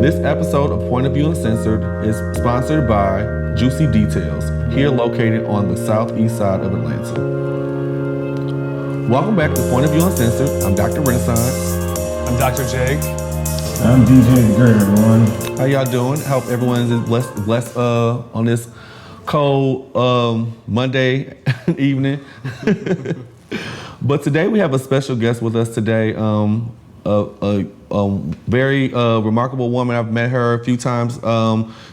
This episode of Point of View Uncensored is sponsored by Juicy Details, here located on the southeast side of Atlanta. Welcome back to Point of View Uncensored. I'm Dr. Renaissance. I'm Dr. Jake. I'm DJ Great, everyone. How y'all doing? Hope everyone is blessed on this cold Monday evening. But today we have a special guest with us today. A very remarkable woman. I've met her a few times.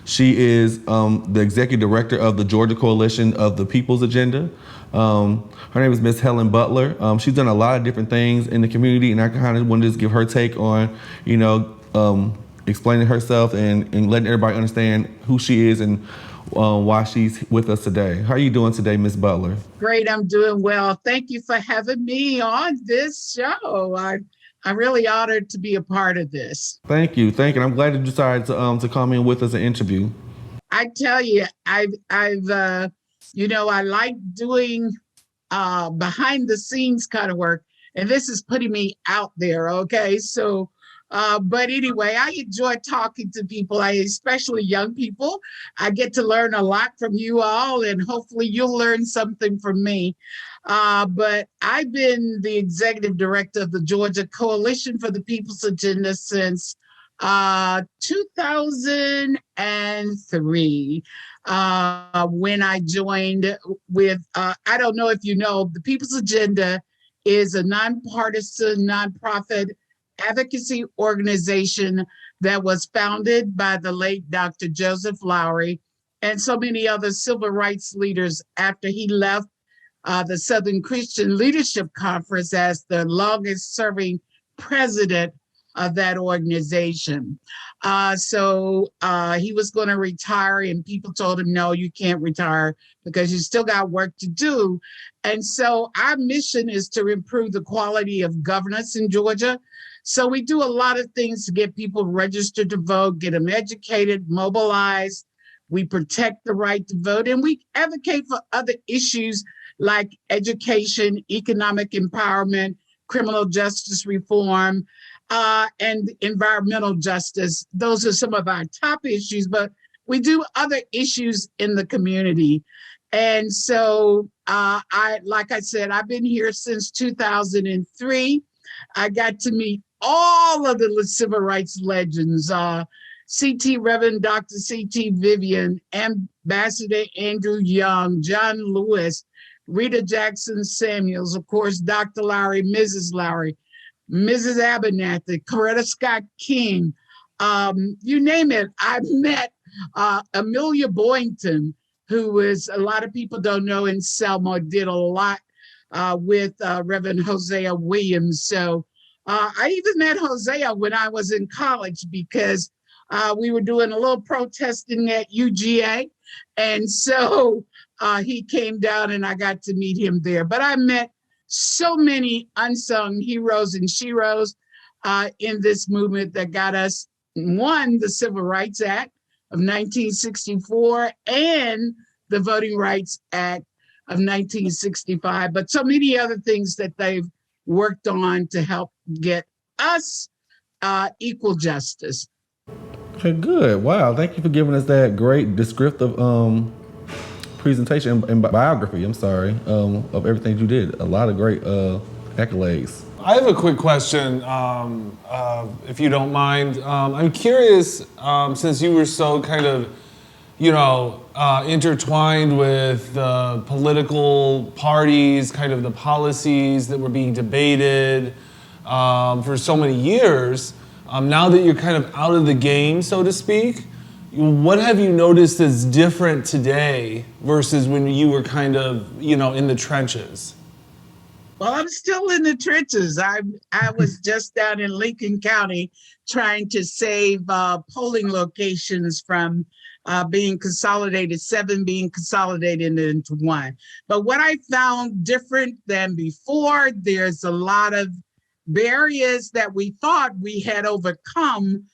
She is the executive director of the Georgia Coalition of the People's Agenda. Her name is Miss Helen Butler. She's done a lot of different things in the community, and I kind of wanted to give her take on, explaining herself and letting everybody understand who she is and why she's with us today. How are you doing today, Miss Butler? Great, I'm doing well. Thank you for having me on this show. I'm really honored to be a part of this. Thank you. I'm glad you decided to come in with us and interview. I tell you, I like doing behind the scenes kind of work, and this is putting me out there. Okay, so. But anyway, I enjoy talking to people, especially young people. I get to learn a lot from you all, and hopefully you'll learn something from me. But I've been the executive director of the Georgia Coalition for the People's Agenda since 2003, when I joined with, I don't know if you know, the People's Agenda is a nonpartisan, nonprofit advocacy organization that was founded by the late Dr. Joseph Lowery and so many other civil rights leaders after he left the Southern Christian Leadership Conference as the longest serving president of that organization. So he was going to retire, and people told him, no, you can't retire because you still got work to do. And so our mission is to improve the quality of governance in Georgia. So we do a lot of things to get people registered to vote, get them educated, mobilized. We protect the right to vote, and we advocate for other issues like education, economic empowerment, criminal justice reform, and environmental justice. Those are some of our top issues, but we do other issues in the community. And so, like I said, I've been here since 2003. I got to meet all of the civil rights legends, C.T. Reverend Dr. C.T. Vivian, Ambassador Andrew Young, John Lewis, Rita Jackson Samuels, of course, Dr. Lowery, Mrs. Lowery, Mrs. Abernathy, Coretta Scott King, you name it. I've met Amelia Boynton, who is, a lot of people don't know, in Selma, did a lot with Reverend Hosea Williams. So I even met Hosea when I was in college because we were doing a little protesting at UGA. And so he came down and I got to meet him there. But I met so many unsung heroes and sheroes in this movement that got us, one, the Civil Rights Act of 1964 and the Voting Rights Act of 1965, but so many other things that they've worked on to help get us equal justice. Okay, good. Wow, thank you for giving us that great descriptive presentation and biography, of everything you did. A lot of great accolades. I have a quick question, if you don't mind. I'm curious, since you were so kind of, intertwined with the political parties, kind of the policies that were being debated for so many years, now that you're kind of out of the game, so to speak, what have you noticed is different today versus when you were kind of, in the trenches? Well, I'm still in the trenches. I was just down in Lincoln County trying to save polling locations from being consolidated, 7 being consolidated into 1. But what I found different than before, there's a lot of barriers that we thought we had overcome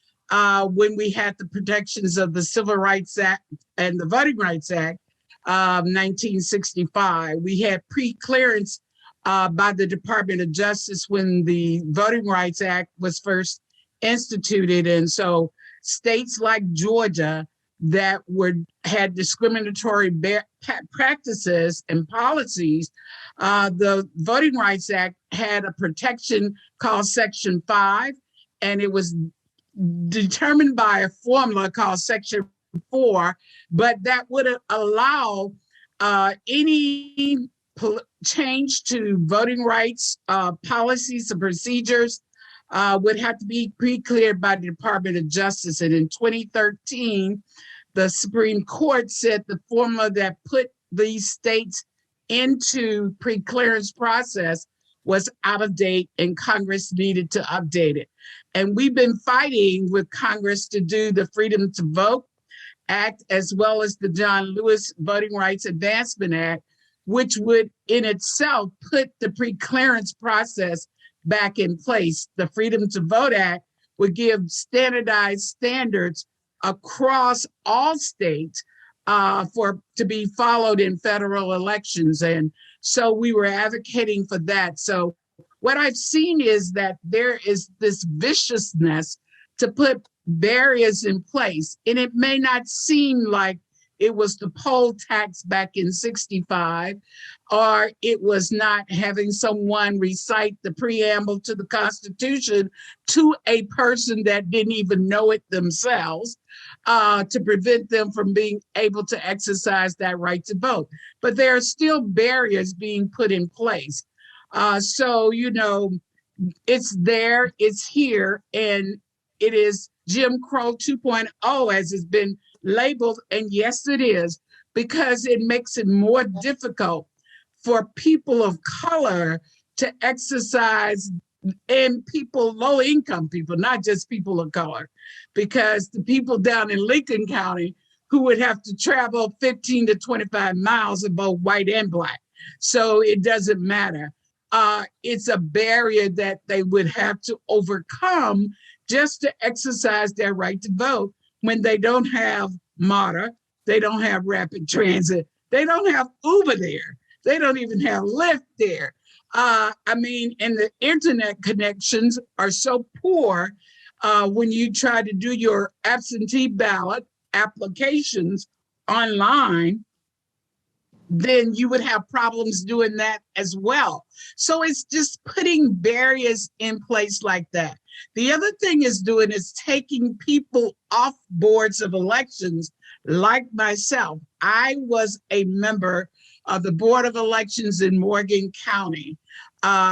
when we had the protections of the Civil Rights Act and the Voting Rights Act of 1965. We had pre-clearance by the Department of Justice when the Voting Rights Act was first instituted. And so states like Georgia that had discriminatory practices and policies, the Voting Rights Act had a protection called Section 5, and it was determined by a formula called Section 4, but that would allow any change to voting rights policies and procedures would have to be pre-cleared by the Department of Justice. And in 2013, the Supreme Court said the formula that put these states into pre-clearance process was out of date and Congress needed to update it. And we've been fighting with Congress to do the Freedom to Vote Act, as well as the John Lewis Voting Rights Advancement Act, which would in itself put the pre-clearance process back in place. The Freedom to Vote Act would give standardized standards across all states to be followed in federal elections. And so we were advocating for that. So what I've seen is that there is this viciousness to put barriers in place. And it may not seem like it was the poll tax back in 65, or it was not having someone recite the preamble to the Constitution to a person that didn't even know it themselves, to prevent them from being able to exercise that right to vote. But there are still barriers being put in place. So, it's there, it's here, and it is Jim Crow 2.0, as it's been labeled, and yes, it is, because it makes it more difficult for people of color to exercise, and low-income people, not just people of color, because the people down in Lincoln County who would have to travel 15 to 25 miles are both white and Black. So it doesn't matter. It's a barrier that they would have to overcome just to exercise their right to vote when they don't have MARTA, they don't have rapid transit, they don't have Uber there, they don't even have Lyft there. And the internet connections are so poor when you try to do your absentee ballot applications online, then you would have problems doing that as well. So it's just putting barriers in place like that. The other thing is taking people off boards of elections like myself. I was a member of the Board of Elections in Morgan County.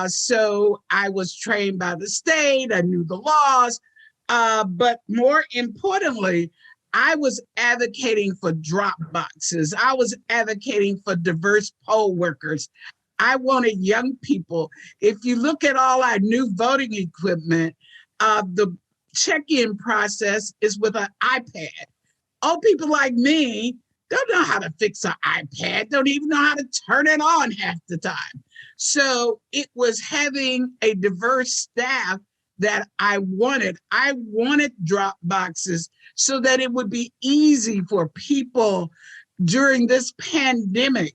So I was trained by the state, I knew the laws, but more importantly, I was advocating for drop boxes. I was advocating for diverse poll workers. I wanted young people. If you look at all our new voting equipment, the check-in process is with an iPad. Old people like me don't know how to fix an iPad, don't even know how to turn it on half the time. So it was having a diverse staff that I wanted. I wanted drop boxes so that it would be easy for people during this pandemic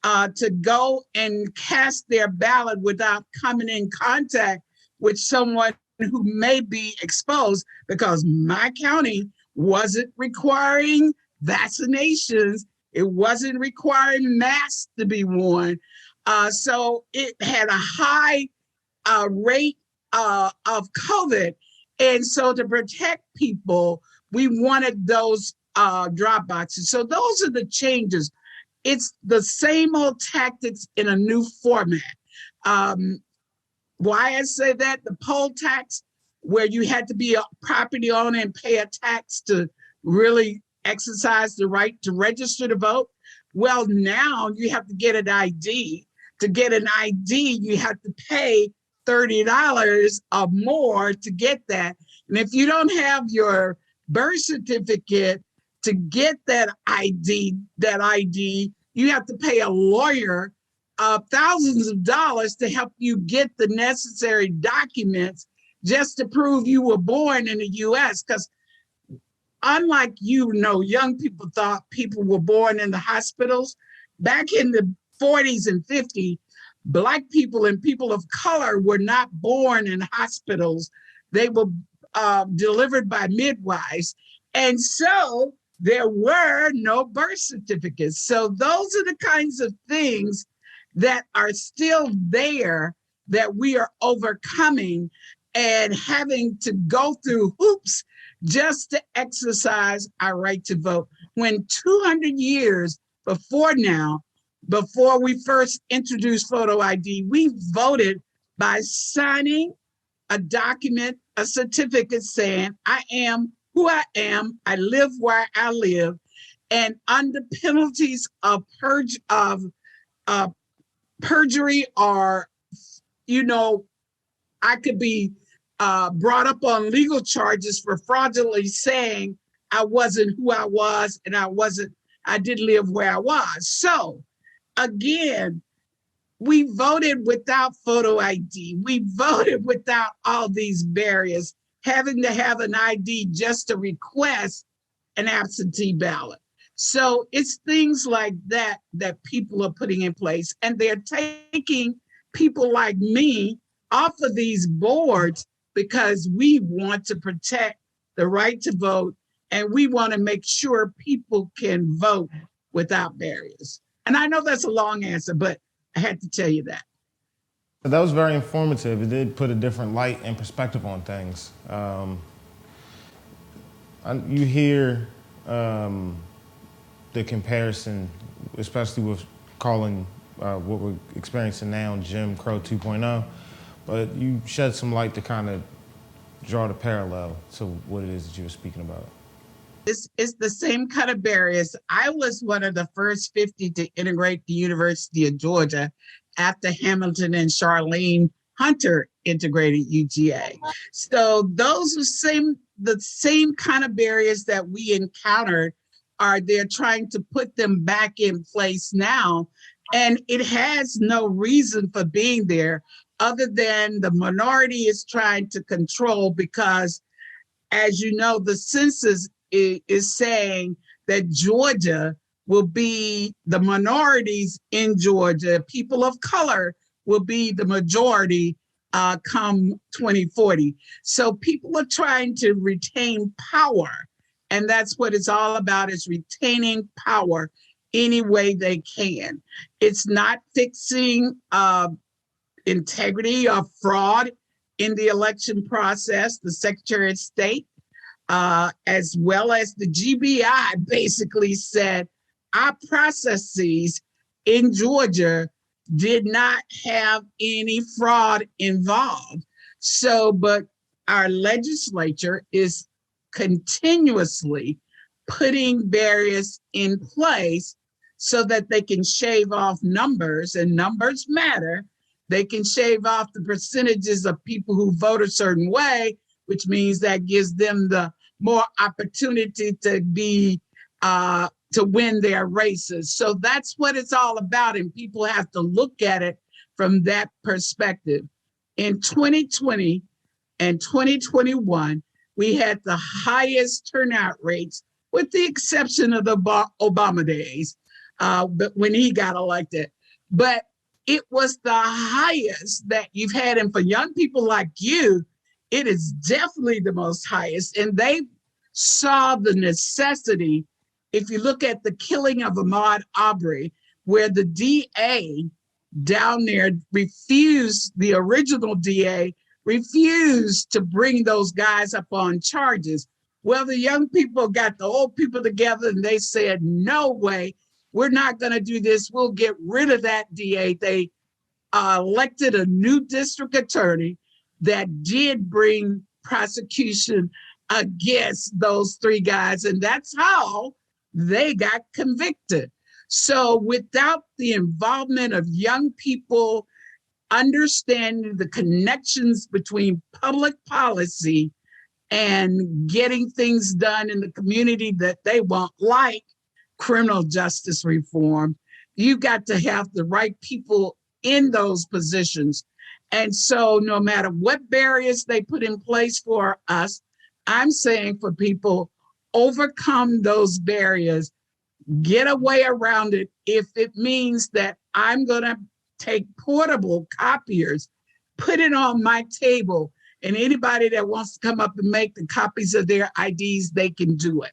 to go and cast their ballot without coming in contact with someone who may be exposed, because my county wasn't requiring vaccinations. It wasn't requiring masks to be worn. So it had a high rate of COVID. And so to protect people, we wanted those drop boxes. So those are the changes. It's the same old tactics in a new format. Why I say that, the poll tax, where you had to be a property owner and pay a tax to really exercise the right to register to vote. Well, now you have to get an ID. To get an ID, you have to pay $30 or more to get that. And if you don't have your birth certificate to get that ID, you have to pay a lawyer thousands of dollars to help you get the necessary documents just to prove you were born in the US. Because unlike young people thought people were born in the hospitals. Back in the 40s and 50s, Black people and people of color were not born in hospitals. They were delivered by midwives. And so there were no birth certificates. So those are the kinds of things that are still there that we are overcoming and having to go through hoops just to exercise our right to vote. When 200 years before now, before we first introduced photo ID, we voted by signing a document, a certificate saying, I am who I am, I live where I live, and under penalties of perjury, or, I could be brought up on legal charges for fraudulently saying I wasn't who I was and I didn't live where I was. So again, we voted without photo ID. We voted without all these barriers, having to have an ID just to request an absentee ballot. So it's things like that that people are putting in place, and they're taking people like me off of these boards because we want to protect the right to vote, and we want to make sure people can vote without barriers. And I know that's a long answer, but I had to tell you that. That was very informative. It did put a different light and perspective on things. You hear the comparison, especially with calling what we're experiencing now Jim Crow 2.0, but you shed some light to kind of draw the parallel to what it is that you were speaking about. It's the same kind of barriers. I was one of the first 50 to integrate the University of Georgia after Hamilton and Charlene Hunter integrated UGA. So those are the same kind of barriers that we encountered they're trying to put them back in place now. And it has no reason for being there other than the minority is trying to control, because as you know, the census is saying that Georgia will be the minorities in Georgia. People of color will be the majority come 2040. So people are trying to retain power. And that's what it's all about, is retaining power any way they can. It's not fixing integrity or fraud in the election process. The Secretary of State, as well as the GBI, basically said our processes in Georgia did not have any fraud involved. So, but our legislature is continuously putting barriers in place so that they can shave off numbers, and numbers matter. They can shave off the percentages of people who vote a certain way, which means that gives them the more opportunity to be to win their races. So that's what it's all about, and people have to look at it from that perspective. In 2020 and 2021, we had the highest turnout rates, with the exception of the Obama days, but when he got elected. But it was the highest that you've had. And for young people like you, it is definitely the most highest. And they saw the necessity. If you look at the killing of Ahmaud Arbery, where the DA down there refused, the original DA refused to bring those guys up on charges. Well, the young people got the old people together and they said, no way, we're not going to do this. We'll get rid of that DA. They elected a new district attorney that did bring prosecution against those three guys. And that's how they got convicted. So without the involvement of young people understanding the connections between public policy and getting things done in the community that they want, like criminal justice reform, you got to have the right people in those positions. And so no matter what barriers they put in place for us, I'm saying for people, overcome those barriers, get a way around it. If it means that I'm going to take portable copiers, put it on my table, And anybody that wants to come up and make the copies of their IDs, they can do it.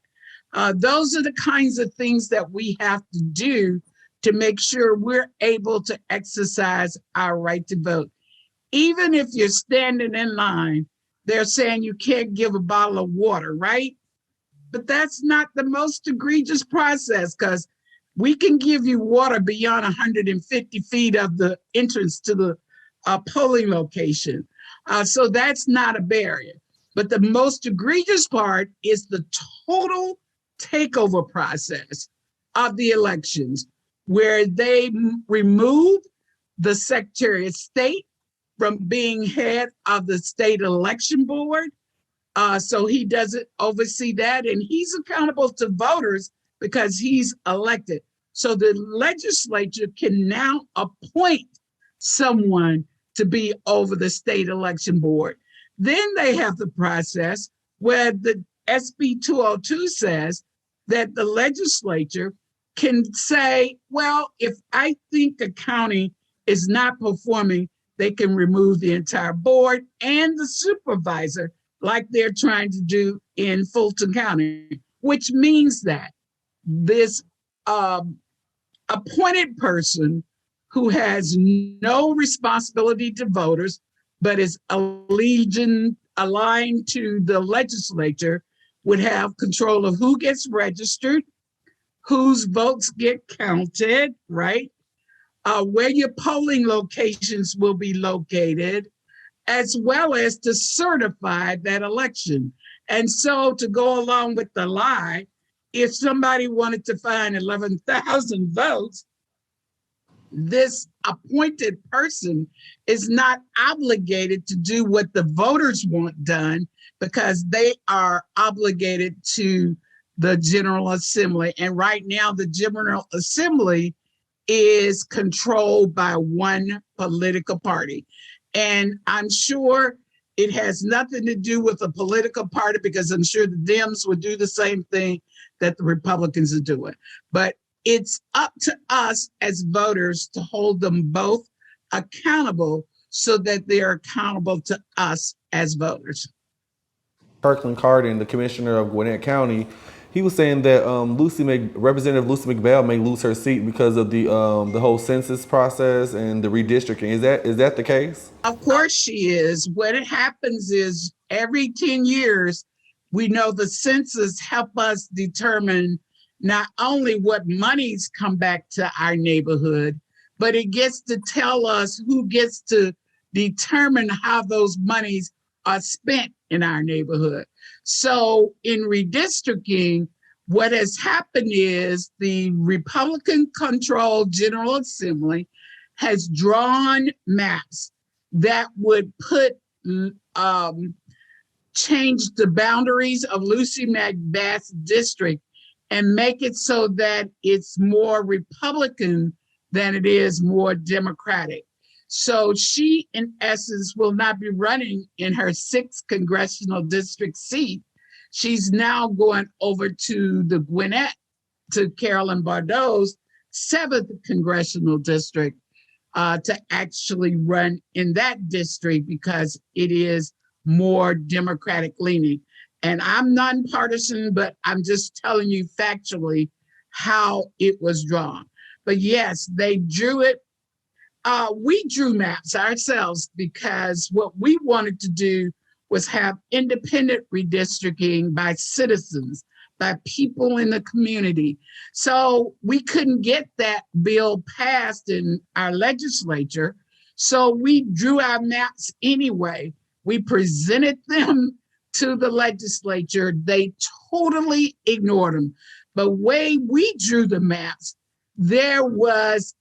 Those are the kinds of things that we have to do to make sure we're able to exercise our right to vote. Even if you're standing in line, they're saying you can't give a bottle of water, right? But that's not the most egregious process, because we can give you water beyond 150 feet of the entrance to the polling location. So that's not a barrier. But the most egregious part is the total takeover process of the elections, where they remove the Secretary of State from being head of the state election board. So he doesn't oversee that, and he's accountable to voters because he's elected. So the legislature can now appoint someone to be over the state election board. Then they have the process where the SB 202 says that the legislature can say, well, if I think a county is not performing, they can remove the entire board and the supervisor, like they're trying to do in Fulton County, which means that this appointed person who has no responsibility to voters, but is aligned to the legislature, would have control of who gets registered, whose votes get counted, right? Where your polling locations will be located, as well as to certify that election. And so, to go along with the lie, if somebody wanted to find 11,000 votes, this appointed person is not obligated to do what the voters want done, because they are obligated to the General Assembly. And right now, the General Assembly is controlled by one political party. And I'm sure it has nothing to do with a political party, because I'm sure the Dems would do the same thing that the Republicans are doing. But it's up to us as voters to hold them both accountable so that they're accountable to us as voters. Kirkland Carden, the commissioner of Gwinnett County, he was saying that Representative Lucy McBell may lose her seat because of the whole census process and the redistricting. Is that the case? Of course she is. What happens is every 10 years, we know the census help us determine not only what monies come back to our neighborhood, but it gets to tell us who gets to determine how those monies are spent in our neighborhood. So in redistricting, what has happened is the Republican-controlled General Assembly has drawn maps that would change the boundaries of Lucy McBath's district and make it so that it's more Republican than it is more Democratic. So she, in essence, will not be running in her 6th congressional district seat. She's now going over to the Gwinnett, to Carolyn Bordeaux's 7th congressional district to actually run in that district, because it is more Democratic leaning. And I'm nonpartisan, but I'm just telling you factually how it was drawn. But yes, they drew it. We drew maps ourselves because what we wanted to do was have independent redistricting by citizens, by people in the community. So we couldn't get that bill passed in our legislature. So we drew our maps anyway. We presented them to the legislature. They totally ignored them. But way we drew the maps, there was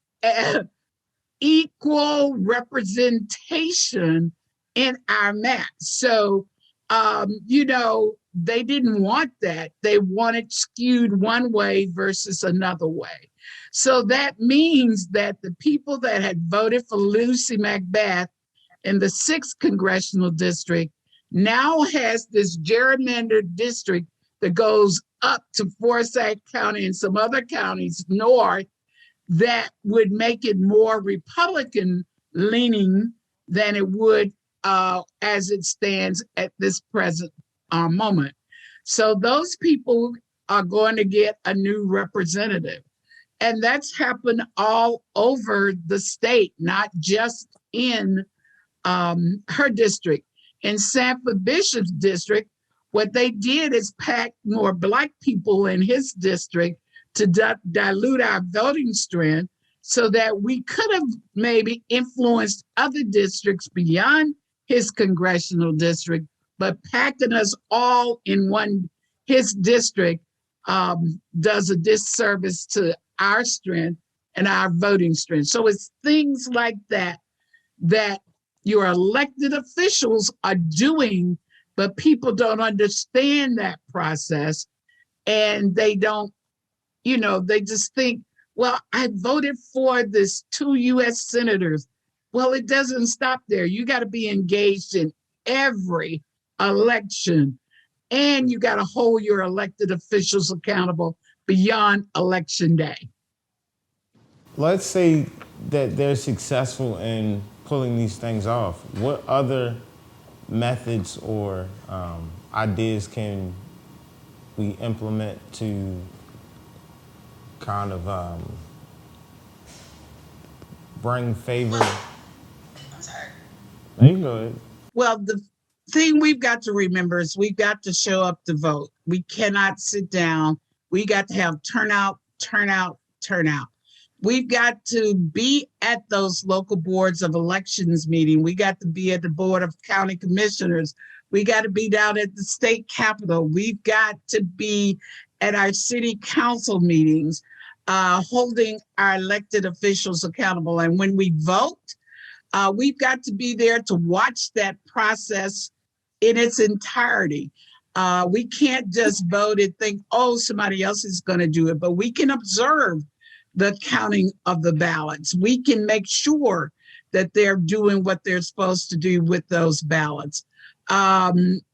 equal representation in our maps. So, they didn't want that. They wanted skewed one way versus another way. So that means that the people that had voted for Lucy McBath in the 6th congressional district now has this gerrymandered district that goes up to Forsyth County and some other counties north that would make it more Republican leaning than it would as it stands at this present moment. So those people are going to get a new representative. And that's happened all over the state, not just in her district. In Sanford Bishop's district, what they did is pack more Black people in his district to dilute our voting strength so that we could have maybe influenced other districts beyond his congressional district, but packing us all in his district does a disservice to our strength and our voting strength. So it's things like that that your elected officials are doing, but people don't understand that process, and they don't, they just think, well, I voted for this 2 U.S. senators. Well, it doesn't stop there. You got to be engaged in every election, and you got to hold your elected officials accountable beyond election day. Let's say that they're successful in pulling these things off. What other methods or ideas can we implement to kind of bring favor? I'm sorry. No, you can go ahead. Well, the thing we've got to remember is we've got to show up to vote. We cannot sit down. We got to have turnout. We've got to be at those local boards of elections meeting. We got to be at the Board of County Commissioners. We got to be down at the state capitol. We've got to be at our city council meetings, holding our elected officials accountable. And when we vote, we've got to be there to watch that process in its entirety. We can't just vote and think, oh, somebody else is going to do it, but we can observe the counting of the ballots. We can make sure that they're doing what they're supposed to do with those ballots.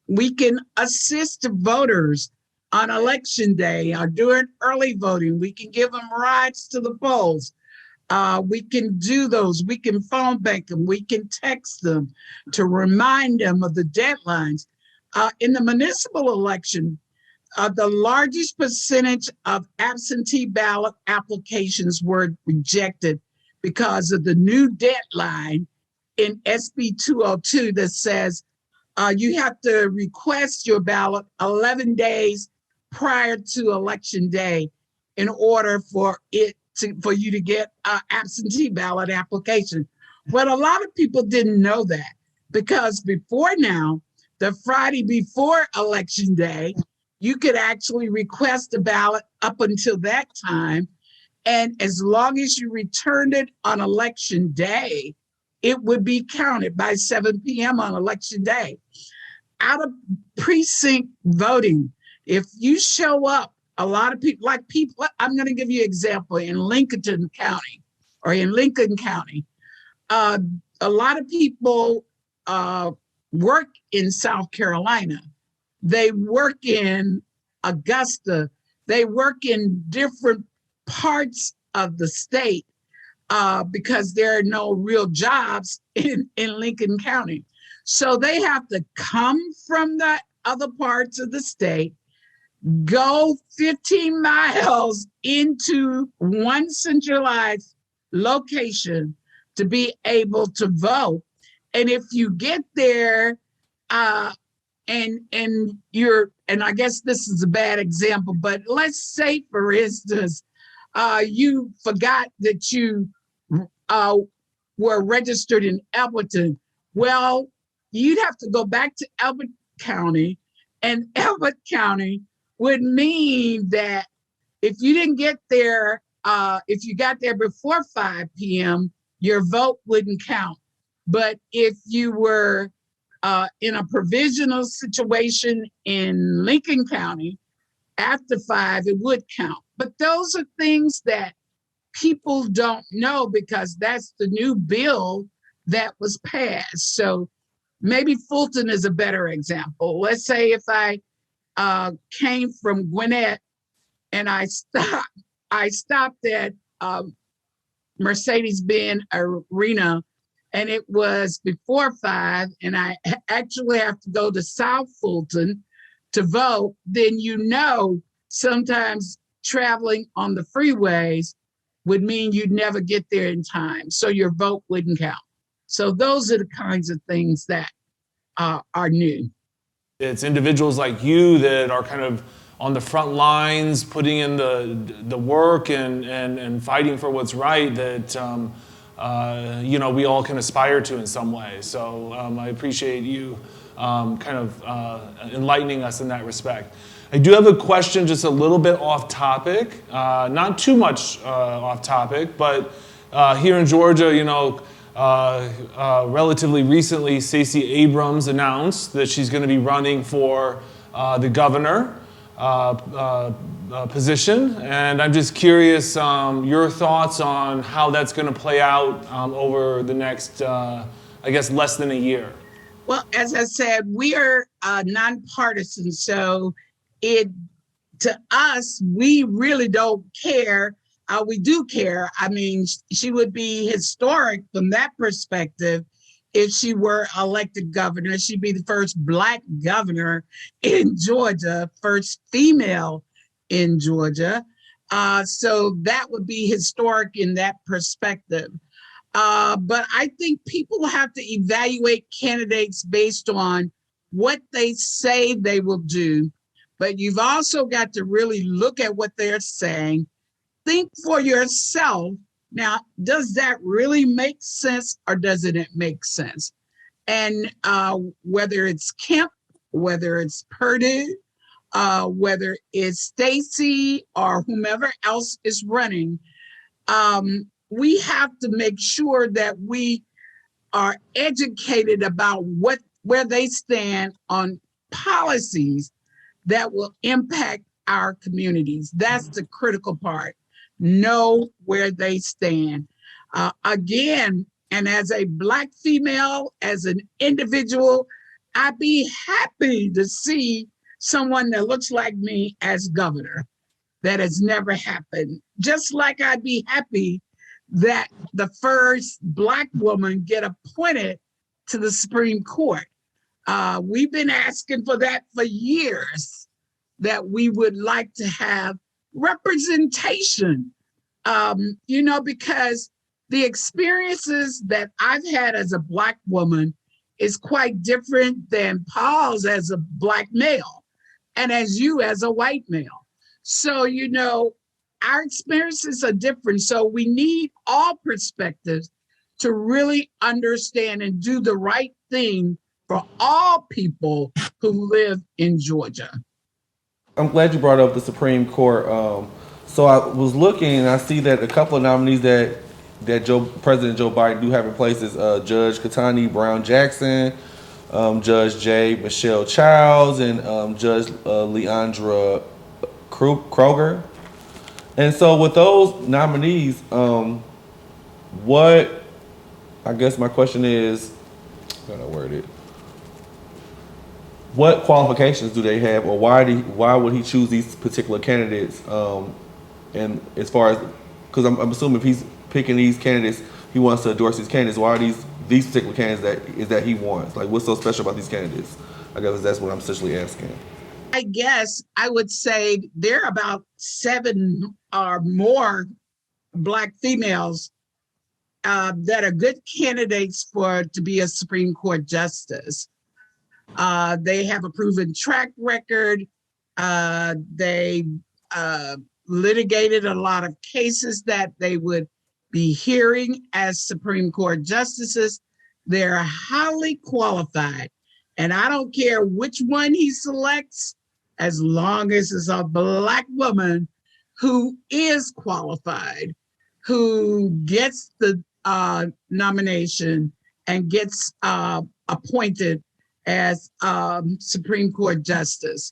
We can assist voters on election day or during early voting. We can give them rides to the polls. We can do those. We can phone bank them. We can text them to remind them of the deadlines. In the municipal election, the largest percentage of absentee ballot applications were rejected because of the new deadline in SB 202 that says you have to request your ballot 11 days prior to election day in order for you to get an absentee ballot application. Well, a lot of people didn't know that, because before now, the Friday before election day, you could actually request a ballot up until that time. And as long as you returned it on election day, it would be counted by 7 p.m. on election day. Out of precinct voting, if you show up, a lot of people, I'm going to give you an example in Lincoln County, a lot of people work in South Carolina. They work in Augusta. They work in different parts of the state because there are no real jobs in Lincoln County. So they have to come from the other parts of the state, go 15 miles into one centralized location to be able to vote. And if you get there, and I guess this is a bad example, but let's say, for instance, you forgot that you were registered in Elberton. Well, you'd have to go back to Elbert County, and Elbert County would mean that if you didn't get there, if you got there before 5 p.m., your vote wouldn't count. But if you were in a provisional situation in Lincoln County after 5, it would count. But those are things that people don't know because that's the new bill that was passed. So maybe Fulton is a better example. Let's say if I came from Gwinnett and I stopped at Mercedes-Benz Arena and it was before 5, and I actually have to go to South Fulton to vote, then sometimes traveling on the freeways would mean you'd never get there in time, so your vote wouldn't count. So those are the kinds of things that are new. It's individuals like you that are kind of on the front lines, putting in the work and fighting for what's right that we all can aspire to in some way. So I appreciate you enlightening us in that respect. I do have a question just a little bit off topic, not too much off topic, but here in Georgia, relatively recently, Stacey Abrams announced that she's going to be running for the governor position, and I'm just curious your thoughts on how that's going to play out over the next, less than a year. Well, as I said, we are nonpartisan, so to us, we really don't care. We do care. I mean, she would be historic from that perspective if she were elected governor. She'd be the first Black governor in Georgia, first female in Georgia. So that would be historic in that perspective. But I think people have to evaluate candidates based on what they say they will do. But you've also got to really look at what they're saying. Think for yourself. Now, does that really make sense or doesn't it make sense? And whether it's Kemp, whether it's Perdue, whether it's Stacey or whomever else is running, we have to make sure that we are educated about where they stand on policies that will impact our communities. That's the critical part. Know where they stand. Again, and as a Black female, as an individual, I'd be happy to see someone that looks like me as governor. That has never happened. Just like I'd be happy that the first Black woman get appointed to the Supreme Court. We've been asking for that for years, that we would like to have representation, because the experiences that I've had as a Black woman is quite different than Paul's as a Black male and as you as a white male. So, our experiences are different. So we need all perspectives to really understand and do the right thing for all people who live in Georgia. I'm glad you brought up the Supreme Court. So I was looking and I see that a couple of nominees that President Joe Biden do have in place is Judge Ketanji Brown Jackson, Judge J. Michelle Childs, and Judge Leandra Kroger. And so with those nominees, my question is, how do I word it? What qualifications do they have, or why would he choose these particular candidates? And as far as, because I'm assuming if he's picking these candidates, he wants to endorse these candidates. Why are these particular candidates that he wants? Like, what's so special about these candidates? I guess that's what I'm essentially asking. I guess I would say there are about 7 or more Black females that are good candidates to be a Supreme Court justice. They have a proven track record. They litigated a lot of cases that they would be hearing as Supreme Court justices. They're highly qualified. And I don't care which one he selects, as long as it's a Black woman who is qualified, who gets the nomination and gets appointed as Supreme Court justice.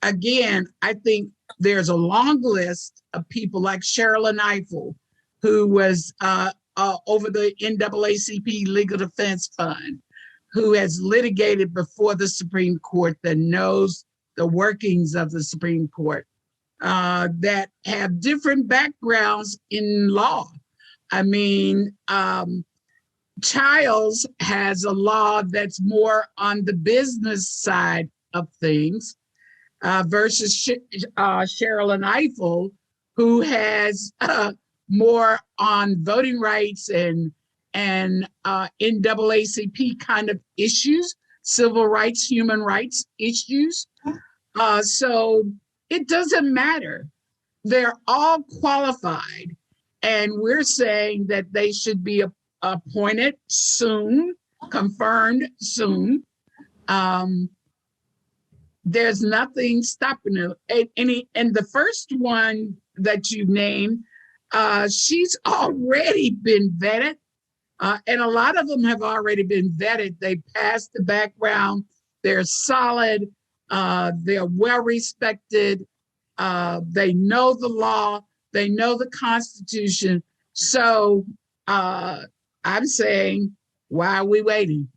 Again, I think there's a long list of people like Sherrilyn Ifill, who was over the NAACP Legal Defense Fund, who has litigated before the Supreme Court, that knows the workings of the Supreme Court, that have different backgrounds in law. I mean, Childs has a law that's more on the business side of things versus Sherilyn Ifill, who has more on voting rights and NAACP kind of issues, civil rights, human rights issues. So it doesn't matter. They're all qualified, and we're saying that they should be appointed soon, confirmed soon. There's nothing stopping it. And the first one that you named, she's already been vetted, and a lot of them have already been vetted. They passed the background. They're solid. They're well respected. They know the law. They know the Constitution. So I'm saying, why are we waiting?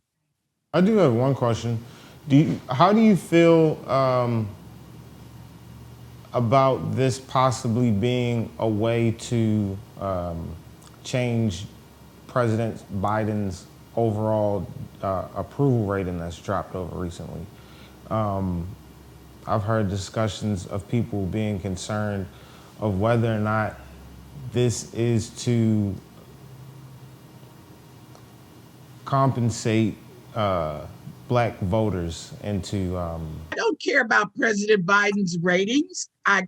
I do have one question. How do you feel about this possibly being a way to change President Biden's overall approval rating that's dropped over recently? I've heard discussions of people being concerned of whether or not this is to compensate Black voters into. I don't care about President Biden's ratings. I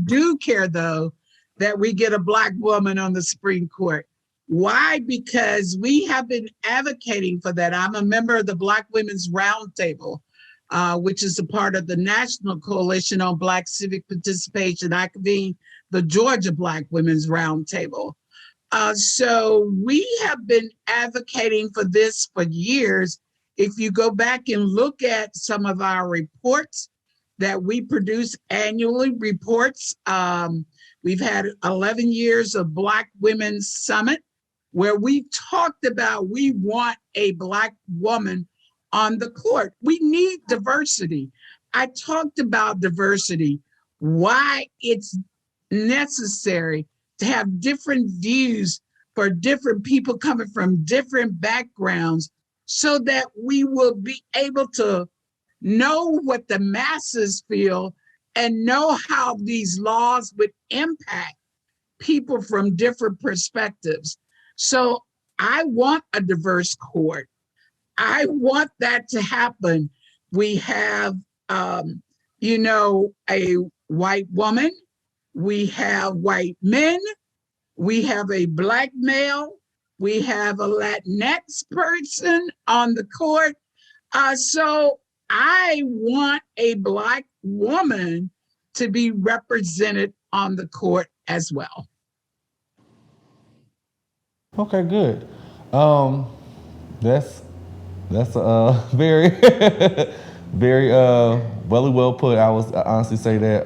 do care though, that we get a Black woman on the Supreme Court. Why? Because we have been advocating for that. I'm a member of the Black Women's Roundtable, which is a part of the National Coalition on Black Civic Participation. I convene the Georgia Black Women's Roundtable. So we have been advocating for this for years. If you go back and look at some of our reports that we produce annually, we've had 11 years of Black Women's Summit, where we talked about we want a Black woman on the court. We need diversity. I talked about diversity, why it's necessary to have different views for different people coming from different backgrounds, so that we will be able to know what the masses feel and know how these laws would impact people from different perspectives. So I want a diverse court. I want that to happen. We have, a white woman, we have white men, we have a Black male, we have a Latinx person on the court. So I want a Black woman to be represented on the court as well. Okay, good. That's very very well put. I honestly say that.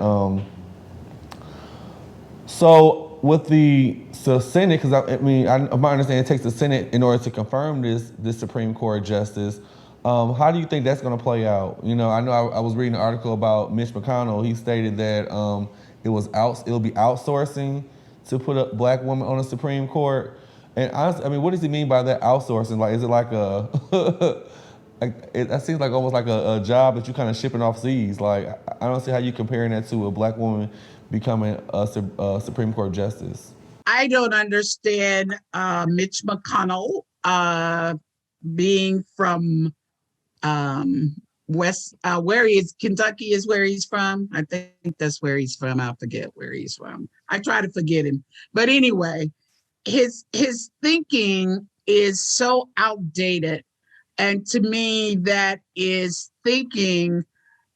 So with the Senate, because my understanding it takes the Senate in order to confirm this Supreme Court justice. How do you think that's going to play out? I know I was reading an article about Mitch McConnell. He stated that it'll be outsourcing to put a Black woman on the Supreme Court. And honestly, what does he mean by that, outsourcing? Like, is it like that seems like almost like a job that you kind of shipping off seas. Like, I don't see how you comparing that to a Black woman becoming a Supreme Court justice. I don't understand Mitch McConnell being from where he is. Kentucky is where he's from. I think that's where he's from. I forget where he's from. I try to forget him. But anyway, his thinking is so outdated. And to me, that is thinking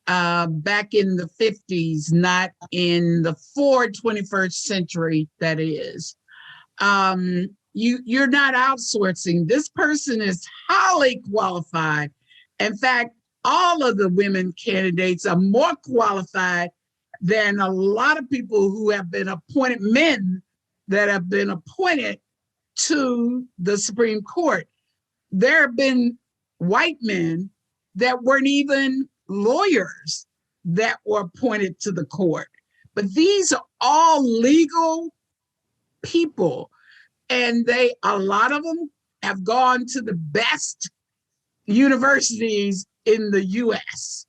back in the 50s, not in the 21st century, that is. You're not outsourcing. This person is highly qualified. In fact, all of the women candidates are more qualified than a lot of people who have been appointed, men that have been appointed to the Supreme Court. There have been white men that weren't even lawyers that were appointed to the court. But these are all legal people, and a lot of them have gone to the best universities in the US.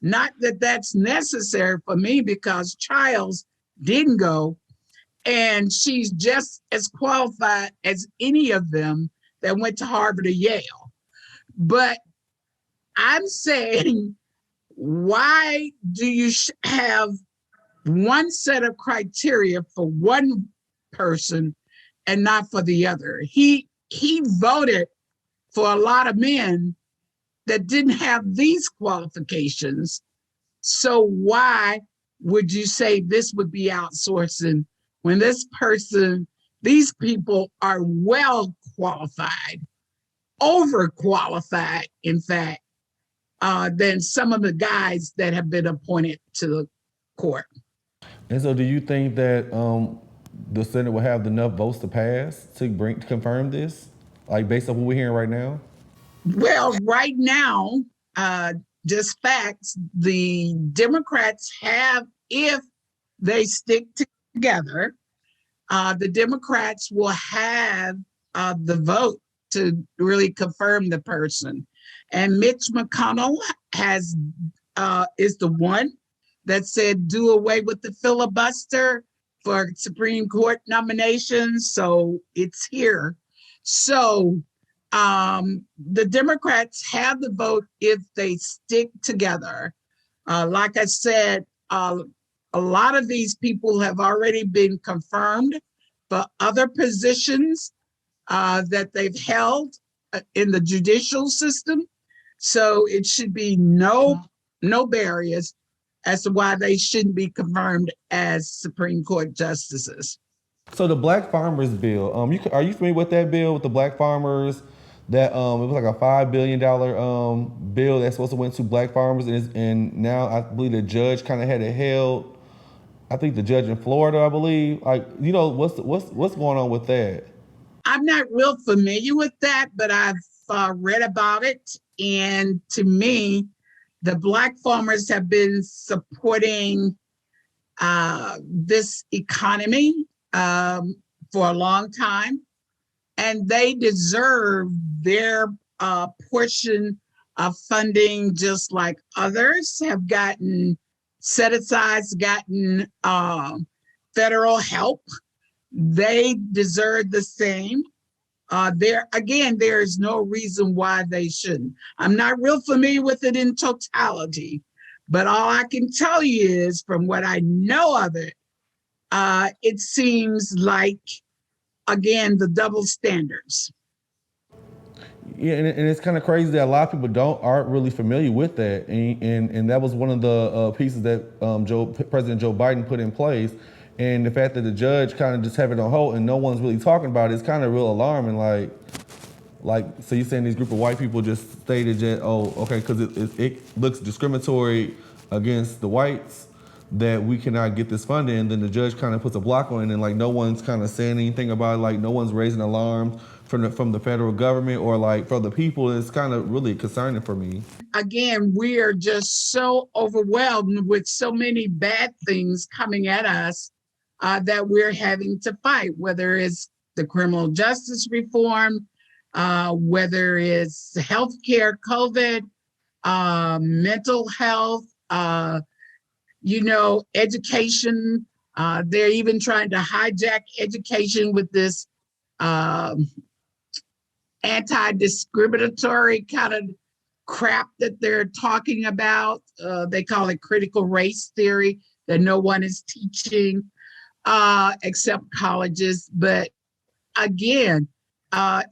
Not that that's necessary for me because Childs didn't go, and she's just as qualified as any of them that went to Harvard or Yale. But I'm saying, why do you have one set of criteria for one person and not for the other? He voted for a lot of men that didn't have these qualifications. So why would you say this would be outsourcing when these people are well qualified, overqualified, in fact, than some of the guys that have been appointed to the court? And so, do you think that the Senate will have enough votes to pass to confirm this, like based on what we're hearing right now? Well, right now, just facts, the Democrats have, if they stick together, the Democrats will have the vote to really confirm the person. And Mitch McConnell is the one that said do away with the filibuster for Supreme Court nominations. So it's here. So the Democrats have the vote if they stick together. Like I said, a lot of these people have already been confirmed for other positions that they've held in the judicial system. So it should be no barriers as to why they shouldn't be confirmed as Supreme Court justices. So the Black Farmers Bill, are you familiar with that bill with the Black farmers? That it was like a $5 billion bill that's supposed to went to Black farmers, and now I believe the judge kind of had it held. I think the judge in Florida, I believe. Like, what's going on with that? I'm not real familiar with that, but I've read about it, and to me, the Black farmers have been supporting this economy for a long time, and they deserve their portion of funding just like others have gotten set aside, gotten federal help. They deserve the same. There is no reason why they shouldn't. I'm not real familiar with it in totality, but all I can tell you is from what I know of it, it seems like, again, the double standards. Yeah, and it's kind of crazy that a lot of people aren't really familiar with that, and that was one of the pieces that President Joe Biden put in place. And the fact that the judge kind of just have it on hold and no one's really talking about it is kind of real alarming. Like, so you're saying these group of white people just stated that, because it looks discriminatory against the whites that we cannot get this funding, and then the judge kind of puts a block on it, and like no one's kind of saying anything about it, like no one's raising alarms from the federal government or like for the people. It's kind of really concerning for me. Again, we are just so overwhelmed with so many bad things coming at us that we're having to fight, whether it's the criminal justice reform, whether it's healthcare, COVID, mental health, education. They're even trying to hijack education with this anti-discriminatory kind of crap that they're talking about. They call it critical race theory that no one is teaching except colleges. But again,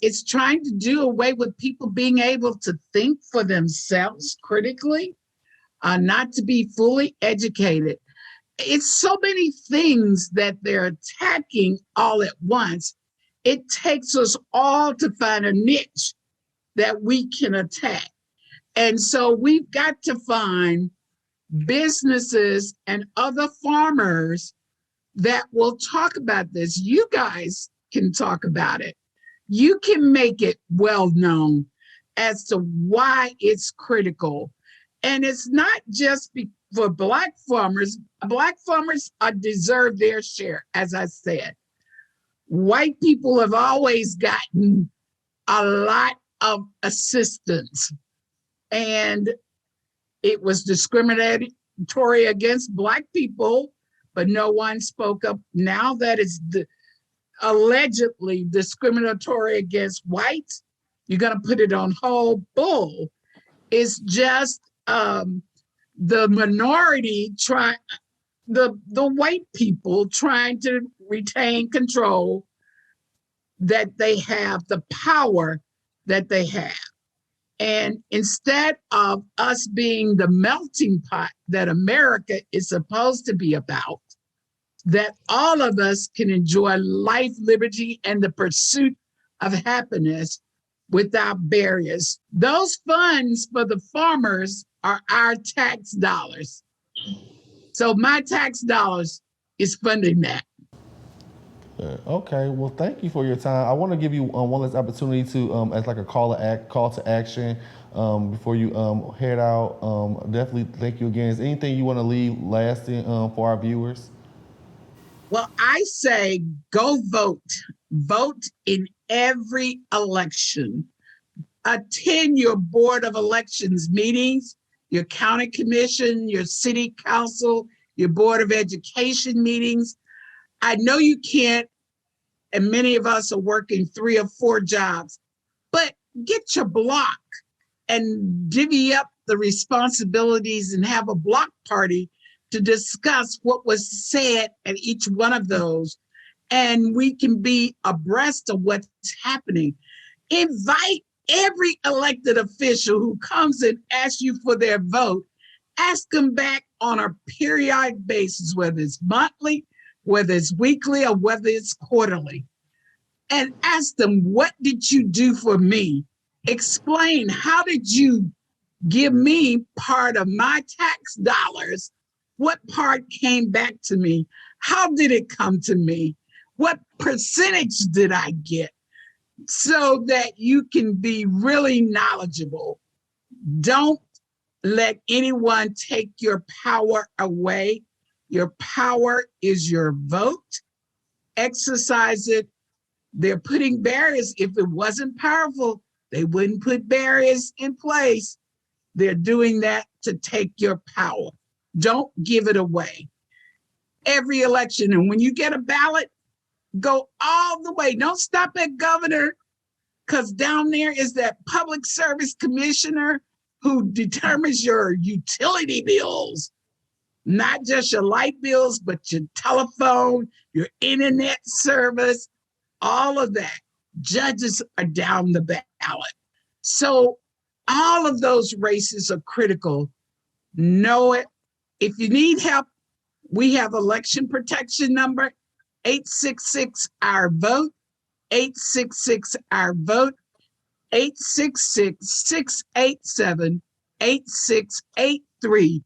it's trying to do away with people being able to think for themselves critically, not to be fully educated. It's so many things that they're attacking all at once. It takes us all to find a niche that we can attack. And so we've got to find businesses and other farmers that will talk about this. You guys can talk about it. You can make it well known as to why it's critical. And it's not just for Black farmers. Black farmers deserve their share, as I said. White people have always gotten a lot of assistance, and it was discriminatory against Black people, but no one spoke up. Now that it's allegedly discriminatory against whites, you're going to put it on hold. Bull. It's just the minority the white people trying to retain control, that they have the power that they have. And instead of us being the melting pot that America is supposed to be about, that all of us can enjoy life, liberty, and the pursuit of happiness without barriers. Those funds for the farmers are our tax dollars. So my tax dollars is funding that. Okay, well, thank you for your time. I want to give you one last opportunity to, as like a call to action before you head out. Definitely thank you again. Is anything you want to leave lasting for our viewers? Well, I say go vote. Vote in every election. Attend your Board of Elections meetings, your county commission, your city council, your Board of Education meetings. I know you can't, and many of us are working 3 or 4 jobs, but get your block and divvy up the responsibilities and have a block party to discuss what was said at each one of those. And we can be abreast of what's happening. Invite every elected official who comes and asks you for their vote, ask them back on a periodic basis, whether it's monthly, whether it's weekly, or whether it's quarterly, and ask them, what did you do for me? Explain, how did you give me part of my tax dollars? What part came back to me? How did it come to me? What percentage did I get? So that you can be really knowledgeable. Don't let anyone take your power away. Your power is your vote. Exercise it. They're putting barriers. If it wasn't powerful, they wouldn't put barriers in place. They're doing that to take your power. Don't give it away. Every election, and when you get a ballot, go all the way. Don't stop at governor, because down there is that public service commissioner who determines your utility bills, not just your light bills, but your telephone, your internet service, all of that. Judges are down the ballot. So all of those races are critical. Know it. If you need help, we have election protection number, 866-OUR-VOTE, 866-OUR-VOTE, 866-687-8683.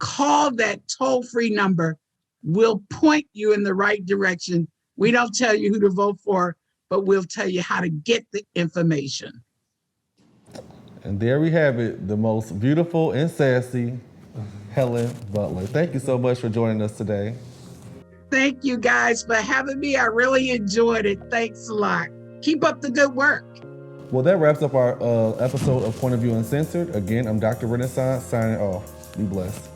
Call that toll-free number. We'll point you in the right direction. We don't tell you who to vote for, but we'll tell you how to get the information. And there we have it, the most beautiful and sassy Helen Butler. Thank you so much for joining us today. Thank you guys for having me. I really enjoyed it. Thanks a lot. Keep up the good work. Well, that wraps up our episode of Point of View Uncensored. Again, I'm Dr. Renaissance signing off. Be blessed.